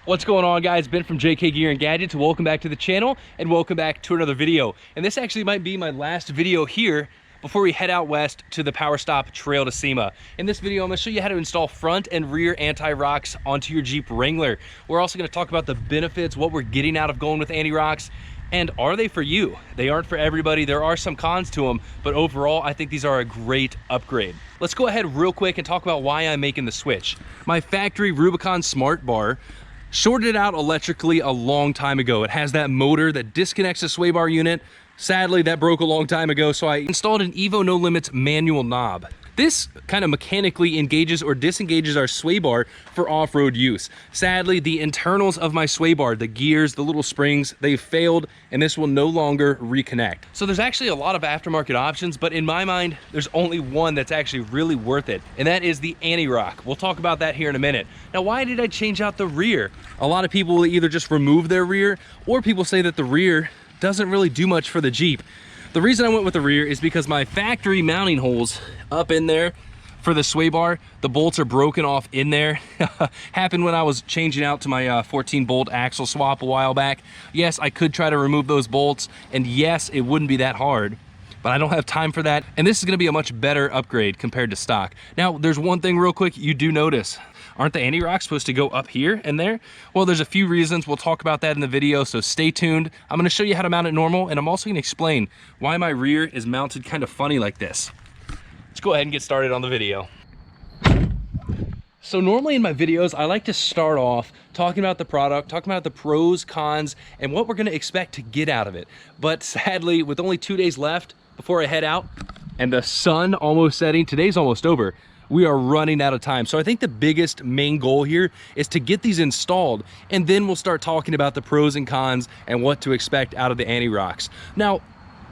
What's going on, guys? Ben from JK Gear and Gadgets. Welcome back to the channel and welcome back to another video. And this actually might be my last video here before we head out west to the Power Stop Trail to SEMA. In this video, I'm going to show you how to install front and rear anti-rocks onto your Jeep Wrangler. We're also going to talk about the benefits, what we're getting out of going with anti-rocks, and are they for you? They aren't for everybody. There are some cons to them, but overall, I think these are a great upgrade. Let's go ahead real quick and talk about why I'm making the switch. My factory Rubicon Smart Bar shorted out electrically a long time ago. It has that motor that disconnects the swaybar unit. Sadly, that broke a long time ago, so I installed an Evo No Limits manual knob. This kind of mechanically engages or disengages our swaybar for off-road use. Sadly, the internals of my swaybar, the gears, the little springs, they've failed, and this will no longer reconnect. So there's actually a lot of aftermarket options, but in my mind, there's only one that's actually really worth it, and that is the Antirock. We'll talk about that here in a minute. Now, why did I change out the rear? A lot of people will either just remove their rear, or people say that the rear doesn't really do much for the Jeep. The reason I went with the rear is because my factory mounting holes up in there for the sway bar, the bolts are broken off in there. Happened when I was changing out to my 14 bolt axle swap a while back. Yes, I could try to remove those bolts, and yes, it wouldn't be that hard, but I don't have time for that. And this is gonna be a much better upgrade compared to stock. Now, there's one thing real quick you do notice. Aren't the anti-rocks supposed to go up here and there? Well, there's a few reasons. We'll talk about that in the video, so stay tuned. I'm gonna show you how to mount it normal, and I'm also gonna explain why my rear is mounted kind of funny like this. Let's go ahead and get started on the video. So normally in my videos, I like to start off talking about the product, talking about the pros, cons, and what we're gonna expect to get out of it. But sadly, with only 2 days left before I head out, and the sun almost setting, today's almost over, we are running out of time. So I think the biggest main goal here is to get these installed, and then we'll start talking about the pros and cons and what to expect out of the anti-rocks. Now,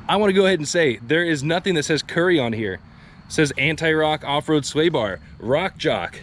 I want to go ahead and say there is nothing that says Currie on here. It says Antirock Off-Road Swaybar, Rockjock.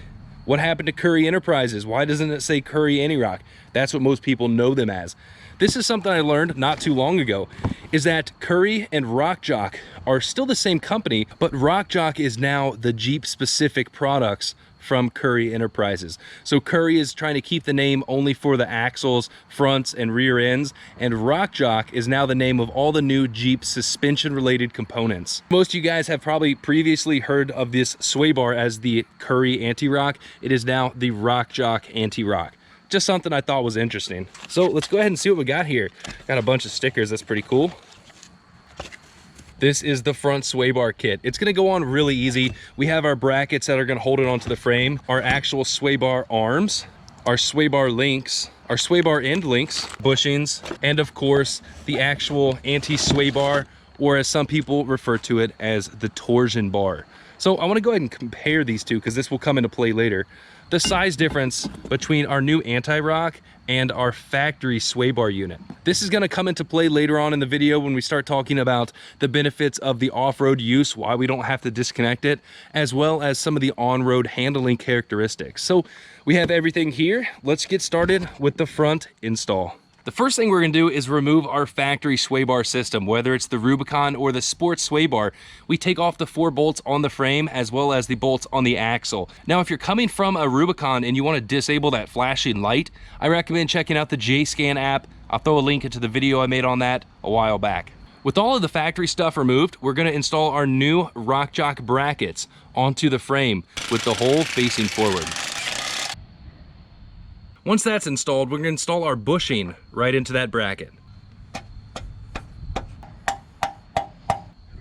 What happened to Currie Enterprises? Why doesn't it say Currie Antirock? That's what most people know them as. This is something I learned not too long ago, is that Currie and Rockjock are still the same company, but Rockjock is now the Jeep specific products from Currie Enterprises. So Currie is trying to keep the name only for the axles, fronts, and rear ends, and Rockjock is now the name of all the new Jeep suspension related components. Most of you guys have probably previously heard of this sway bar as the Currie Anti-Rock. It is now the Rockjock Anti-Rock. Just something I thought was interesting. So let's go ahead and see what we got here. Got a bunch of stickers, that's pretty cool. This is the front sway bar kit. It's gonna go on really easy. We have our brackets that are gonna hold it onto the frame, our actual sway bar arms, our sway bar links, our sway bar end links, bushings, and of course, the actual anti-sway bar, or as some people refer to it as the torsion bar. So I wanna go ahead and compare these two because this will come into play later. The size difference between our new anti-rock and our factory sway bar unit. This is gonna come into play later on in the video when we start talking about the benefits of the off-road use, why we don't have to disconnect it, as well as some of the on-road handling characteristics. So we have everything here. Let's get started with the front install. The first thing we're gonna do is remove our factory sway bar system, whether it's the Rubicon or the Sports sway bar. We take off the 4 bolts on the frame as well as the bolts on the axle. Now, if you're coming from a Rubicon and you wanna disable that flashing light, I recommend checking out the JScan app. I'll throw a link into the video I made on that a while back. With all of the factory stuff removed, we're gonna install our new Rockjock brackets onto the frame with the hole facing forward. Once that's installed, we're gonna install our bushing right into that bracket.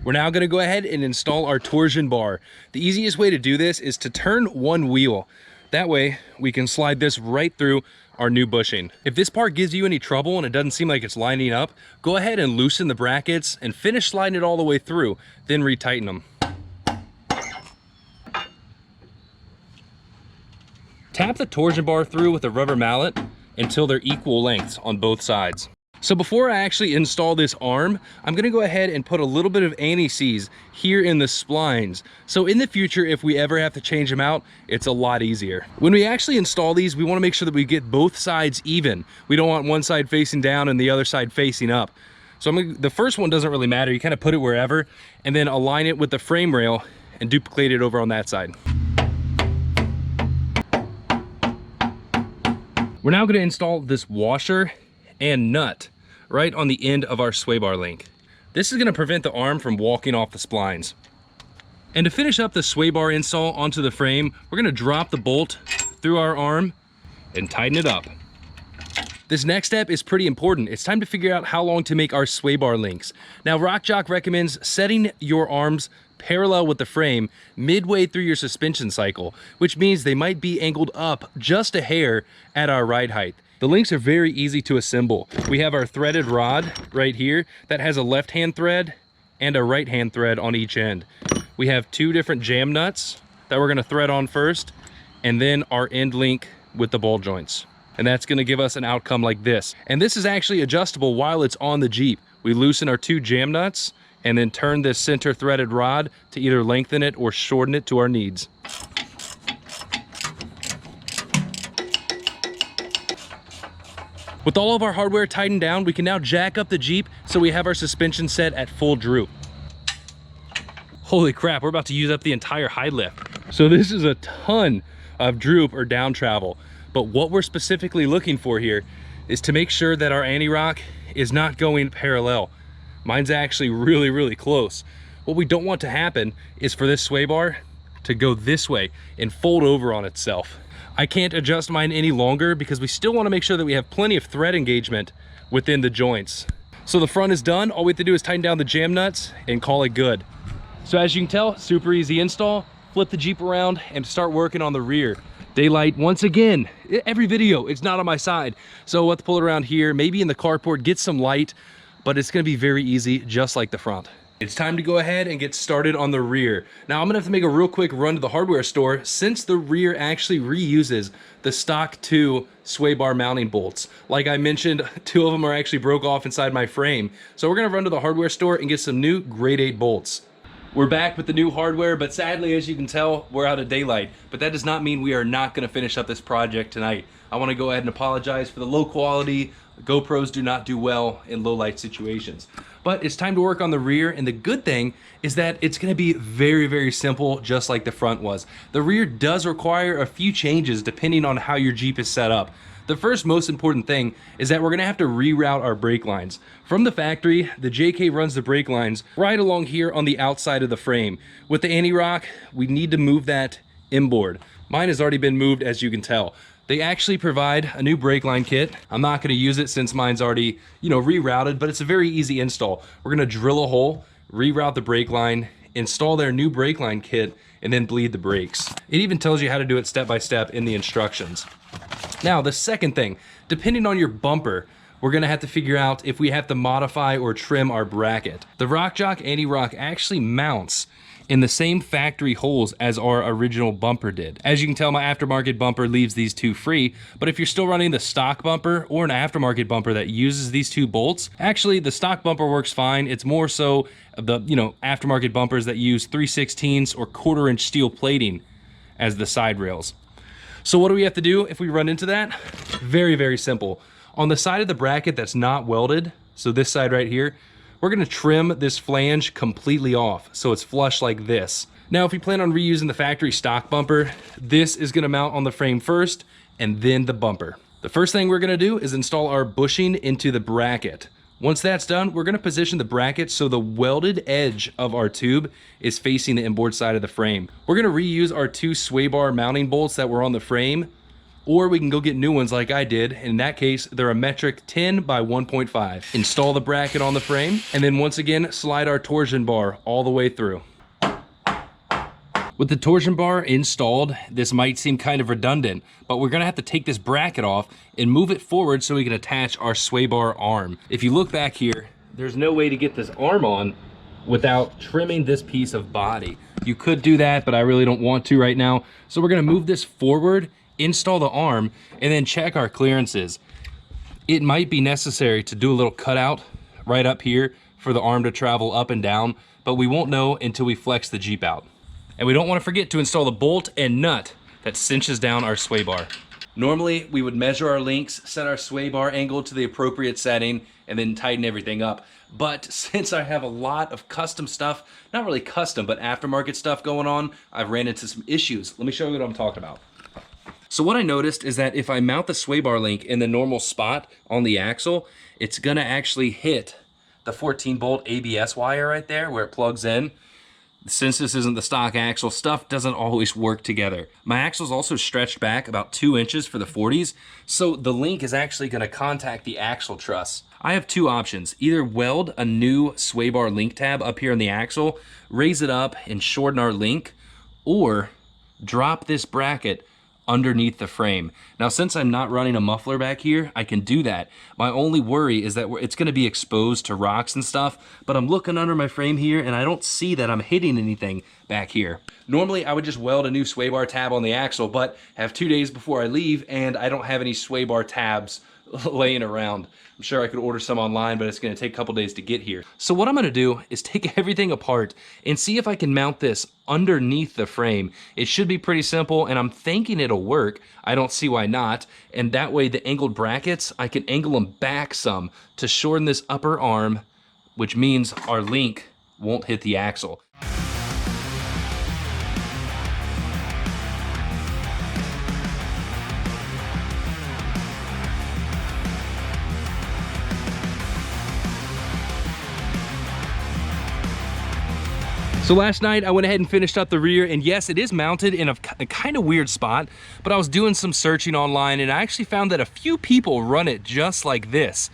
We're now gonna go ahead and install our torsion bar. The easiest way to do this is to turn one wheel. That way, we can slide this right through our new bushing. If this part gives you any trouble and it doesn't seem like it's lining up, go ahead and loosen the brackets and finish sliding it all the way through, then retighten them. Tap the torsion bar through with a rubber mallet until they're equal lengths on both sides. So before I actually install this arm, I'm gonna go ahead and put a little bit of anti-seize here in the splines. So in the future, if we ever have to change them out, it's a lot easier. When we actually install these, we wanna make sure that we get both sides even. We don't want one side facing down and the other side facing up. So the first one doesn't really matter. You kind of put it wherever and then align it with the frame rail and duplicate it over on that side. We're now going to install this washer and nut right on the end of our sway bar link. This is going to prevent the arm from walking off the splines. And to finish up the sway bar install onto the frame, we're going to drop the bolt through our arm and tighten it up. This next step is pretty important. It's time to figure out how long to make our sway bar links. Now, Rockjock recommends setting your arms parallel with the frame midway through your suspension cycle, which means they might be angled up just a hair at our ride height. The links are very easy to assemble. We have our threaded rod right here that has a left-hand thread and a right-hand thread on each end. We have 2 different jam nuts that we're gonna thread on first, and then our end link with the ball joints. And that's gonna give us an outcome like this. And this is actually adjustable while it's on the Jeep. We loosen our 2 jam nuts and then turn this center threaded rod to either lengthen it or shorten it to our needs. With all of our hardware tightened down, we can now jack up the Jeep so we have our suspension set at full droop. Holy crap, we're about to use up the entire high lift. So this is a ton of droop or down travel. But what we're specifically looking for here is to make sure that our anti-rock is not going parallel. Mine's actually really, really close. What we don't want to happen is for this sway bar to go this way and fold over on itself. I can't adjust mine any longer because we still want to make sure that we have plenty of thread engagement within the joints. So the front is done. All we have to do is tighten down the jam nuts and call it good. So as you can tell, super easy install. Flip the Jeep around and start working on the rear. Daylight, once again, every video, it's not on my side. So we'll have to pull it around here, maybe in the carport, get some light, but it's gonna be very easy, just like the front. It's time to go ahead and get started on the rear. Now I'm gonna have to make a real quick run to the hardware store since the rear actually reuses the stock 2 sway bar mounting bolts. Like I mentioned, 2 of them are actually broke off inside my frame. So we're gonna run to the hardware store and get some new grade 8 bolts. We're back with the new hardware, but sadly, as you can tell, we're out of daylight. But that does not mean we are not gonna finish up this project tonight. I wanna go ahead and apologize for the low quality. GoPros do not do well in low light situations. But it's time to work on the rear, and the good thing is that it's gonna be very, very simple, just like the front was. The rear does require a few changes depending on how your Jeep is set up. The first most important thing is that we're gonna have to reroute our brake lines. From the factory, the JK runs the brake lines right along here on the outside of the frame. With the anti-rock, we need to move that inboard. Mine has already been moved, as you can tell. They actually provide a new brake line kit. I'm not gonna use it since mine's already, rerouted, but it's a very easy install. We're gonna drill a hole, reroute the brake line, install their new brake line kit, and then bleed the brakes. It even tells you how to do it step by step in the instructions. Now, the second thing, depending on your bumper, we're gonna have to figure out if we have to modify or trim our bracket. The Rockjock anti-rock actually mounts in the same factory holes as our original bumper did. As you can tell, my aftermarket bumper leaves these 2 free, but if you're still running the stock bumper or an aftermarket bumper that uses these 2 bolts, actually the stock bumper works fine. It's more so the, aftermarket bumpers that use 3/16 or 1/4-inch steel plating as the side rails. So what do we have to do if we run into that? Very, very simple. On the side of the bracket that's not welded, so this side right here, we're gonna trim this flange completely off so it's flush like this. Now, if we plan on reusing the factory stock bumper, this is gonna mount on the frame first and then the bumper. The first thing we're gonna do is install our bushing into the bracket. Once that's done, we're gonna position the bracket so the welded edge of our tube is facing the inboard side of the frame. We're gonna reuse our 2 sway bar mounting bolts that were on the frame, or we can go get new ones like I did. In that case, they're a metric 10 by 1.5. Install the bracket on the frame, and then once again, slide our torsion bar all the way through. With the torsion bar installed, this might seem kind of redundant, but we're gonna have to take this bracket off and move it forward so we can attach our sway bar arm. If you look back here, there's no way to get this arm on without trimming this piece of body. You could do that, but I really don't want to right now. So we're gonna move this forward, install the arm, and then check our clearances. It might be necessary to do a little cutout right up here for the arm to travel up and down, but we won't know until we flex the Jeep out. And we don't want to forget to install the bolt and nut that cinches down our sway bar. Normally, we would measure our links, set our sway bar angle to the appropriate setting, and then tighten everything up. But since I have a lot of custom stuff, not really custom, but aftermarket stuff going on, I've ran into some issues. Let me show you what I'm talking about. So what I noticed is that if I mount the sway bar link in the normal spot on the axle, it's gonna actually hit the 14 bolt ABS wire right there where it plugs in. Since this isn't the stock axle, stuff doesn't always work together. My axle's also stretched back about 2 inches for the 40s, so the link is actually gonna contact the axle truss. I have two options: either weld a new sway bar link tab up here on the axle, raise it up and shorten our link, or drop this bracket underneath the frame. Now, since I'm not running a muffler back here, I can do that. My only worry is that it's gonna be exposed to rocks and stuff, but I'm looking under my frame here and I don't see that I'm hitting anything back here. Normally, I would just weld a new sway bar tab on the axle, but have 2 days before I leave and I don't have any sway bar tabs laying around. I'm sure I could order some online, but it's gonna take a couple days to get here. So what I'm gonna do is take everything apart and see if I can mount this underneath the frame. It should be pretty simple, and I'm thinking it'll work. I don't see why not. And that way the angled brackets, I can angle them back some to shorten this upper arm, which means our link won't hit the axle. So last night I went ahead and finished up the rear, and yes, it is mounted in a kind of weird spot, but I was doing some searching online and I actually found that a few people run it just like this.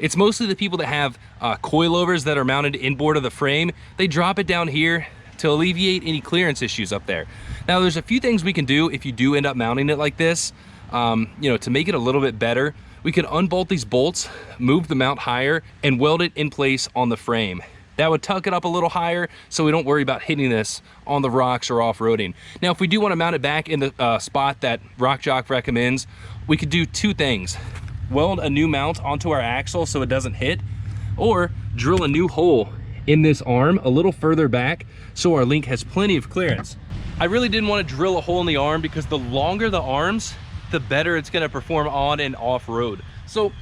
It's mostly the people that have coilovers that are mounted inboard of the frame. They drop it down here to alleviate any clearance issues up there. Now there's a few things we can do if you do end up mounting it like this, to make it a little bit better. We could unbolt these bolts, move the mount higher, and weld it in place on the frame. That would tuck it up a little higher so we don't worry about hitting this on the rocks or off-roading. Now, if we do want to mount it back in the spot that Rockjock recommends, we could do two things. Weld a new mount onto our axle so it doesn't hit, or drill a new hole in this arm a little further back so our link has plenty of clearance. I really didn't want to drill a hole in the arm because the longer the arms, the better it's going to perform on and off-road. So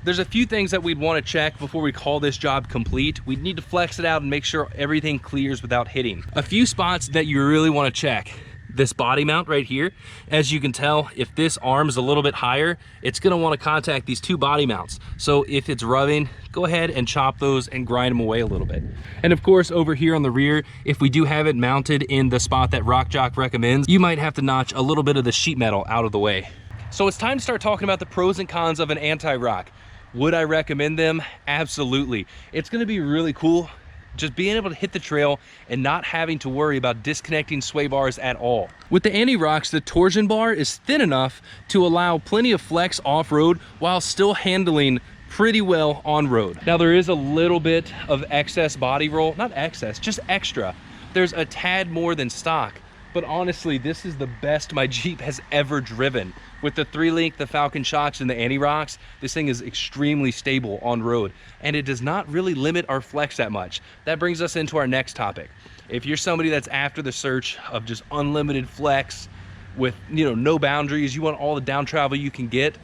there's a few things that we'd want to check before we call this job complete. We'd need to flex it out and make sure everything clears without hitting. A few spots that you really want to check. This body mount right here. As you can tell, if this arm is a little bit higher, it's going to want to contact these two body mounts. So if it's rubbing, go ahead and chop those and grind them away a little bit. And of course, over here on the rear, if we do have it mounted in the spot that Rockjock recommends, you might have to notch a little bit of the sheet metal out of the way. So it's time to start talking about the pros and cons of an anti-rock. Would I recommend them? Absolutely. It's going to be really cool just being able to hit the trail and not having to worry about disconnecting sway bars at all. With the Antirocks, the torsion bar is thin enough to allow plenty of flex off-road while still handling pretty well on-road. Now there is a little bit of excess body roll, not excess, just extra. There's a tad more than stock, but honestly, this is the best my Jeep has ever driven. With the 3-link, the Falcon shocks, and the Antirocks, this thing is extremely stable on road, and it does not really limit our flex that much. That brings us into our next topic. If you're somebody that's after the search of just unlimited flex with no boundaries, you want all the down travel you can get,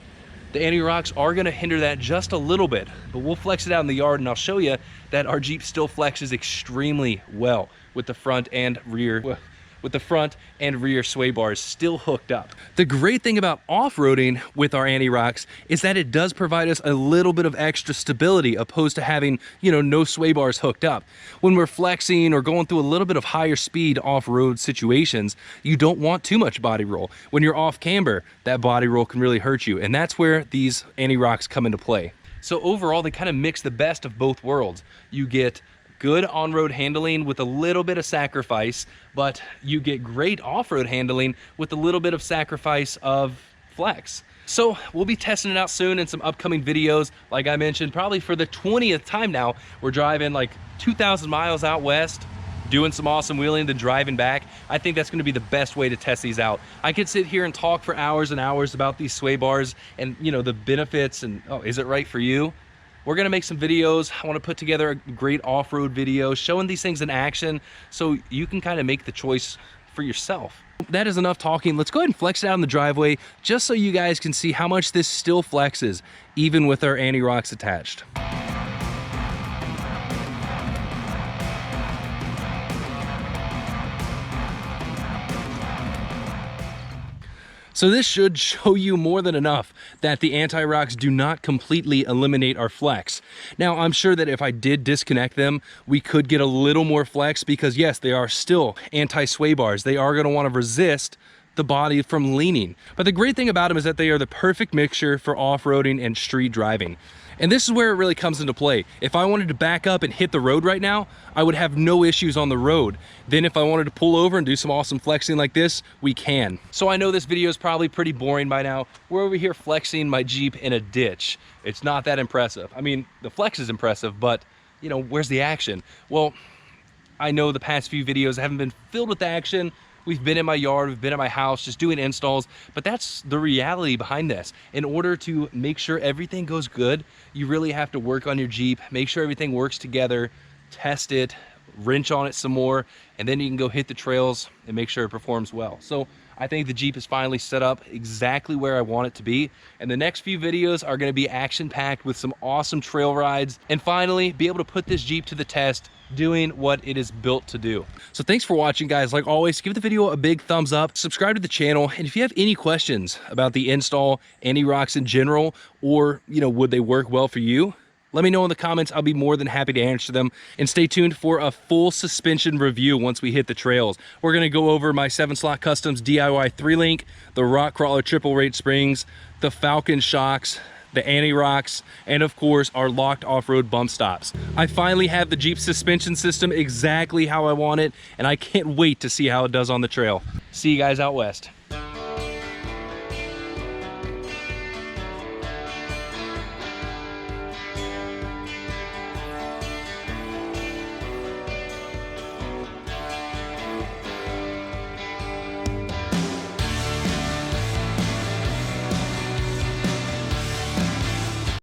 the Antirocks are going to hinder that just a little bit, but we'll flex it out in the yard, and I'll show you that our Jeep still flexes extremely well with the front and rear sway bars still hooked up. The great thing about off-roading with our Antirocks is that it does provide us a little bit of extra stability opposed to having, no sway bars hooked up. When we're flexing or going through a little bit of higher speed off-road situations, you don't want too much body roll. When you're off camber, that body roll can really hurt you, and that's where these Antirocks come into play. So overall, they kind of mix the best of both worlds. You get good on-road handling with a little bit of sacrifice, but you get great off-road handling with a little bit of sacrifice of flex. So we'll be testing it out soon in some upcoming videos. Like I mentioned, probably for the 20th time now, we're driving like 2,000 miles out west, doing some awesome wheeling, then driving back. I think that's going to be the best way to test these out. I could sit here and talk for hours and hours about these sway bars and the benefits and, oh, is it right for you? We're gonna make some videos. I wanna put together a great off-road video showing these things in action so you can kind of make the choice for yourself. That is enough talking. Let's go ahead and flex it out in the driveway just so you guys can see how much this still flexes, even with our Antirocks attached. So this should show you more than enough that the anti-rocks do not completely eliminate our flex. Now, I'm sure that if I did disconnect them, we could get a little more flex because yes, they are still anti-sway bars. They are gonna wanna resist the body from leaning. But the great thing about them is that they are the perfect mixture for off-roading and street driving. And this is where it really comes into play. If I wanted to back up and hit the road right now, I would have no issues on the road. Then if I wanted to pull over and do some awesome flexing like this, we can. So I know this video is probably pretty boring by now. We're over here flexing my Jeep in a ditch. It's not that impressive. I mean, the flex is impressive, but you know, where's the action? Well, I know the past few videos haven't been filled with action. We've been in my yard, we've been at my house, just doing installs, but that's the reality behind this. In order to make sure everything goes good, you really have to work on your Jeep, make sure everything works together, test it, wrench on it some more, and then you can go hit the trails and make sure it performs well. So I think the Jeep is finally set up exactly where I want it to be. And the next few videos are gonna be action-packed with some awesome trail rides, and finally be able to put this Jeep to the test, doing what it is built to do. So thanks for watching, guys. Like always, give the video a big thumbs up, subscribe to the channel, and if you have any questions about the install, anti-rocks in general, or you know, would they work well for you, let me know in the comments. I'll be more than happy to answer them. And stay tuned for a full suspension review once we hit the trails. We're gonna go over my 7-slot customs DIY 3-link, the Rock Crawler triple rate springs, the Falcon shocks, the anti-rocks, and of course our locked off-road bump stops. I finally have the Jeep suspension system exactly how I want it, and I can't wait to see how it does on the trail. See you guys out west.